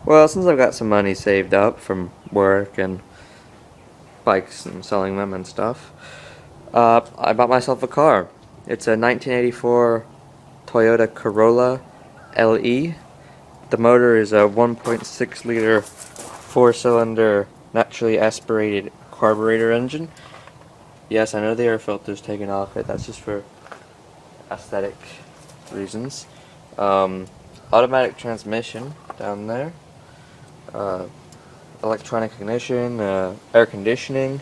Well, since I've got some money saved up from work and bikes and selling them and stuff, I bought myself a car. It's a 1984 Toyota Corolla LE. The motor is a 1.6 liter 4-cylinder naturally aspirated carburetor engine. Yes, I know the air filter's taken off it. That's just for aesthetic reasons. Automatic transmission down there. Electronic ignition, air conditioning.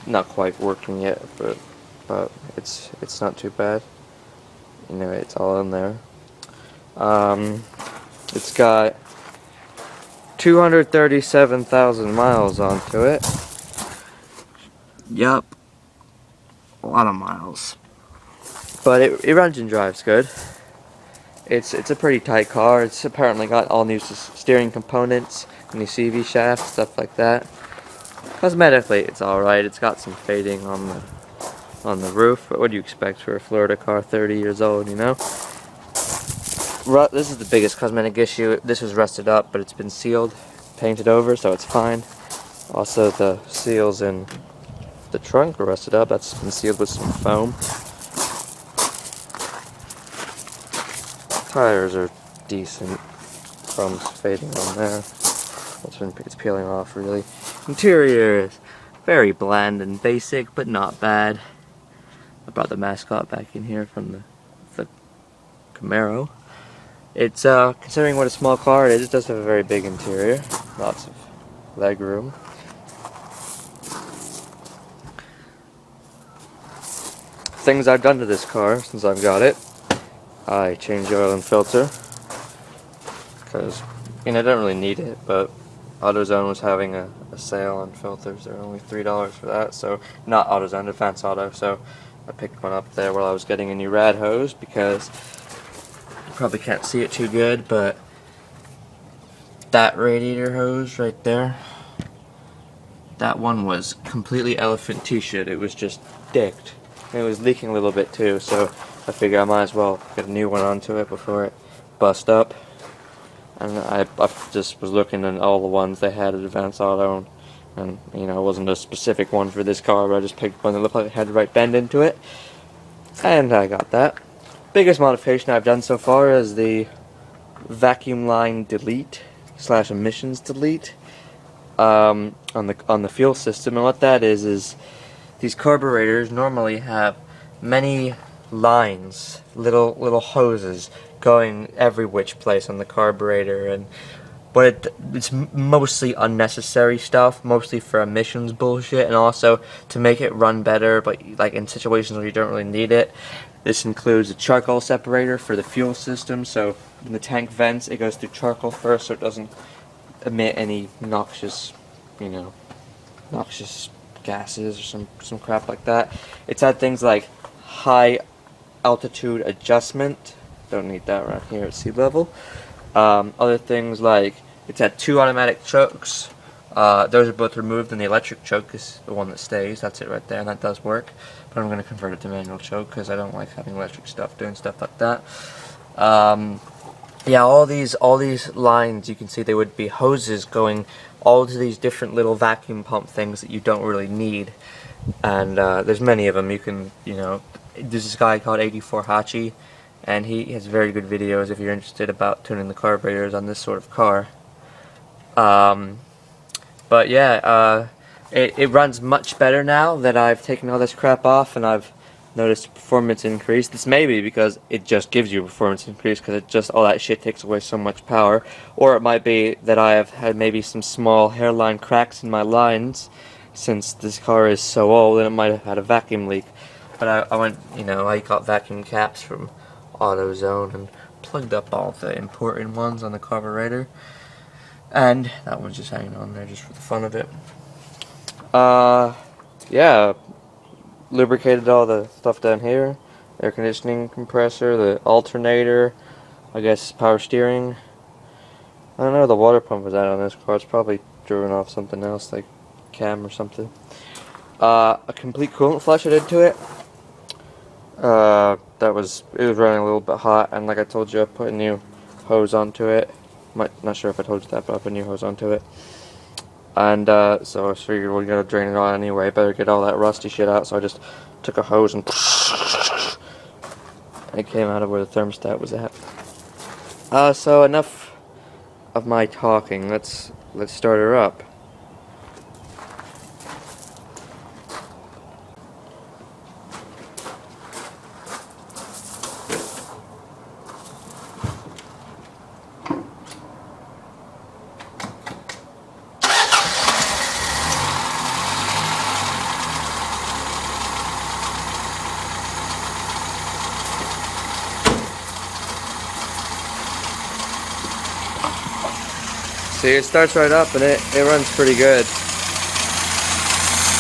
Not quite working yet, but it's not too bad. Anyway, it's all in there. It's got 237,000 miles onto it. Yup, a lot of miles. But it runs and drives good. It's a pretty tight car. It's apparently got all new steering components, new CV shafts, stuff like that. Cosmetically, it's all right. It's got some fading on the roof, but what do you expect for a Florida car 30 years old, you know? This is the biggest cosmetic issue. This was rusted up, but it's been sealed, painted over, so it's fine. Also, the seals in the trunk are rusted up. That's been sealed with some foam. Tires are decent. Chrome's fading on there. It's peeling off, really. Interior is very bland and basic, but not bad. I brought the mascot back in here from the Camaro. It's, considering what a small car it is, it does have a very big interior. Lots of leg room. Things I've done to this car since I've got it. I changed the oil and filter. Because, I don't really need it, but AutoZone was having a sale on filters. They're only $3 for that, so, not AutoZone, Advance Auto, so I picked one up there while I was getting a new rad hose, because you probably can't see it too good, but that radiator hose right there, that one was completely elephant t-shirt. It was just dicked. And it was leaking a little bit too, so I figured I might as well get a new one onto it before it busts up. And I just was looking at all the ones they had at Advance Auto, and it wasn't a specific one for this car, but I just picked one that looked like it had the right bend into it, and I got that. Biggest modification I've done so far is the vacuum line delete / emissions delete on the fuel system. And what that is these carburetors normally have many lines, little hoses going every which place on the carburetor, but it's mostly unnecessary stuff, mostly for emissions bullshit, and also to make it run better, but like in situations where you don't really need it. This includes a charcoal separator for the fuel system, so in the tank vents it goes through charcoal first, so it doesn't emit any noxious gases or some crap like that. It's had things like high altitude adjustment. Don't need that around here at sea level. Other things like it's had 2 automatic chokes. Those are both removed, and the electric choke is the one that stays. That's it right there, and that does work. But I'm going to convert it to manual choke because I don't like having electric stuff doing stuff like that. Yeah, all these lines, you can see they would be hoses going all to these different little vacuum pump things that you don't really need. And there's many of them. You can, there's this guy called 84 Hachi, and he has very good videos if you're interested about tuning the carburetors on this sort of car. But yeah, it runs much better now that I've taken all this crap off and I've noticed a performance increase. This may be because it just gives you a performance increase because all that shit takes away so much power, or it might be that I have had maybe some small hairline cracks in my lines since this car is so old, and it might have had a vacuum leak. But I went, I got vacuum caps from AutoZone and plugged up all the important ones on the carburetor, and that one's just hanging on there just for the fun of it. Yeah, lubricated all the stuff down here, air conditioning compressor, the alternator, I guess power steering. I don't know where the water pump was at on this car. It's probably driven off something else like cam or something. A complete coolant flush I did to it. It was running a little bit hot, and like I told you, I put a new hose onto it Not sure if I told you that, but I put a new hose onto it. And so I figured we're gonna drain it all anyway. Better get all that rusty shit out. So I just took a hose and it came out of where the thermostat was at. So enough of my talking. Let's start her up. See, it starts right up and it runs pretty good.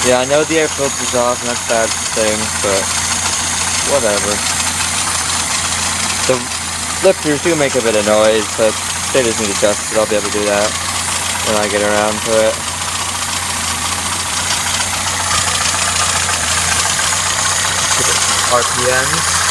Yeah, I know the air filter's off and that's a bad thing, but whatever. The lifters do make a bit of noise, but they just need adjusted. I'll be able to do that when I get around to it. RPMs.